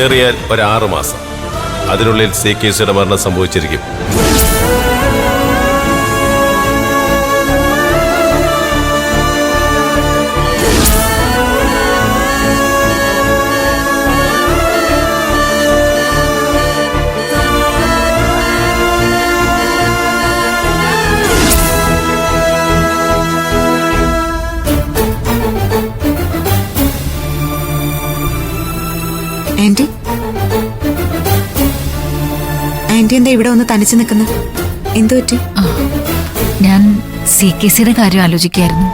ഏറിയാൽ ഒരു 6 മാസം. അതിനുള്ളിൽ CKCയുടെ മരണം സംഭവിച്ചിരിക്കും. ആന്റി ആന്റി എന്താ ഇവിടെ ഒന്ന് തനിച്ചു നിൽക്കുന്നത്? എന്തു പറ്റി? ഞാൻ CKCയുടെ കാര്യം ആലോചിക്കായിരുന്നു.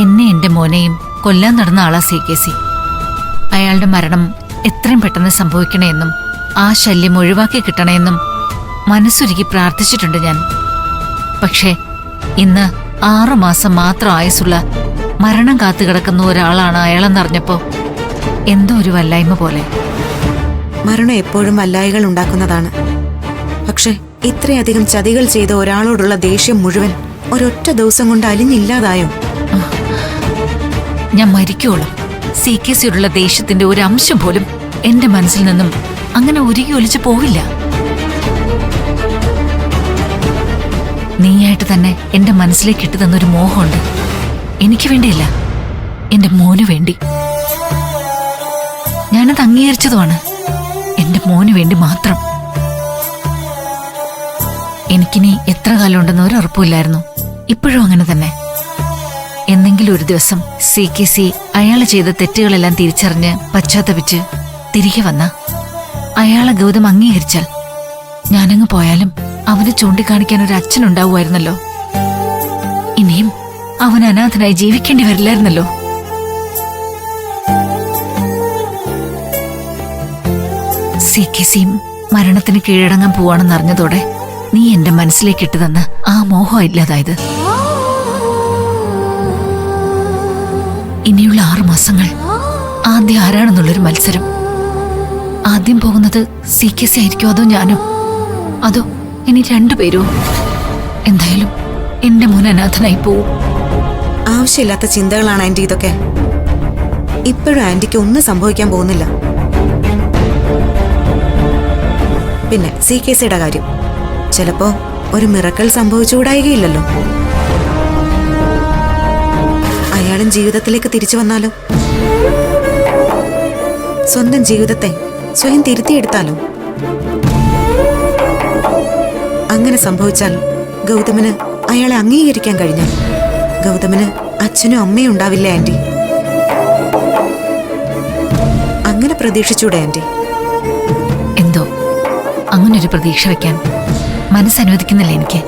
എന്നെ എന്റെ മോനെയും കൊല്ലാൻ നടന്ന ആളാ CKC. അയാളുടെ മരണം എത്രയും പെട്ടെന്ന് സംഭവിക്കണമെന്നും ആ ശല്യം ഒഴിവാക്കി കിട്ടണമെന്നും മനസ്സൊരുക്കി പ്രാർത്ഥിച്ചിട്ടുണ്ട് ഞാൻ. പക്ഷേ ഇന്ന് 6 മാസം മാത്രം ആയുസുള്ള മരണം കാത്തുകിടക്കുന്ന ഒരാളാണ് അയാളെന്നറിഞ്ഞപ്പോ എന്തോ ഒരു വല്ലായ്മ പോലെ. മരണം എപ്പോഴും വല്ലായികൾ ഉണ്ടാക്കുന്നതാണ്. പക്ഷെ ഇത്രയധികം ചതികൾ ചെയ്ത ഒരാളോടുള്ള ദേഷ്യം മുഴുവൻ ഒരൊറ്റ ദിവസം കൊണ്ട് അലിഞ്ഞില്ലാതായോ? ഞാൻ മരിക്കോളും CKCയോടുള്ള ദേഷ്യത്തിന്റെ ഒരു അംശം പോലും എന്റെ മനസ്സിൽ നിന്നും അങ്ങനെ ഉരുകി ഒലിച്ചു പോവില്ല. നീയായിട്ട് തന്നെ എന്റെ മനസ്സിലേക്ക് ഇട്ടു തന്നൊരു മോഹമുണ്ട്. എനിക്ക് വേണ്ടിയല്ല, എന്റെ മോന് വേണ്ടി. ഞാനത് അംഗീകരിച്ചതുമാണ്. എന്റെ മോന് വേണ്ടി മാത്രം. എനിക്കിനി എത്ര കാലം ഉണ്ടെന്ന് ഒരു ഉറപ്പില്ലായിരുന്നു. ഇപ്പോഴും അങ്ങനെ തന്നെ. എന്നെങ്കിലും ഒരു ദിവസം CKC അയാള് ചെയ്ത തെറ്റുകളെല്ലാം തിരിച്ചറിഞ്ഞ് പശ്ചാത്തപിച്ച് തിരികെ വന്ന അയാളെ ഗൗതം അംഗീകരിച്ചാൽ ഞാനങ്ങ് പോയാലും അവന് ചൂണ്ടിക്കാണിക്കാൻ ഒരു അച്ഛനുണ്ടാവുമായിരുന്നല്ലോ. ഇനിയും അവൻ അനാഥനായി ജീവിക്കേണ്ടി വരില്ലായിരുന്നല്ലോ. CKC മരണത്തിന് കീഴടങ്ങാൻ പോവാണെന്നറിഞ്ഞതോടെ നീ എന്റെ മനസ്സിലേക്ക് ഇട്ടു തന്ന ആ മോഹം ഇല്ലാതായത്. ഇനിയുള്ള 6 മാസങ്ങൾ ആദ്യം ആരാണെന്നുള്ളൊരു മത്സരം. ആദ്യം പോകുന്നത് CKC ആയിരിക്കോ അതോ ഞാനോ? അതോ ഇനി 2 പേരോ? എന്തായാലും എന്റെ മോൻ അനാഥനായി പോവും. ആവശ്യമില്ലാത്ത ചിന്തകളാണ് ആന്റി ഇതൊക്കെ. ഇപ്പോഴും ആന്റിക്ക് ഒന്നും സംഭവിക്കാൻ പോകുന്നില്ല. പിന്നെ CKCയുടെ കാര്യം ചിലപ്പോ ഒരു മിറക്കിൾ സംഭവിച്ചുകൂടായികയില്ലല്ലോ. അയാളും ജീവിതത്തിലേക്ക് തിരിച്ചു വന്നാലോ? സ്വന്തം ജീവിതത്തെ സ്വയം തിരുത്തിയെടുത്താലോ? അങ്ങനെ സംഭവിച്ചാൽ ഗൗതമിന് അയാളെ അംഗീകരിക്കാൻ കഴിഞ്ഞാൽ ഗൗതമിന് അച്ഛനും അമ്മയും ഉണ്ടാവില്ല ആന്റി. അങ്ങനെ പ്രതീക്ഷിച്ചൂടെ ആന്റി? എന്തോ അങ്ങനൊരു പ്രതീക്ഷ വെക്കാൻ മനസ്സനുവദിക്കുന്നില്ല എനിക്ക്.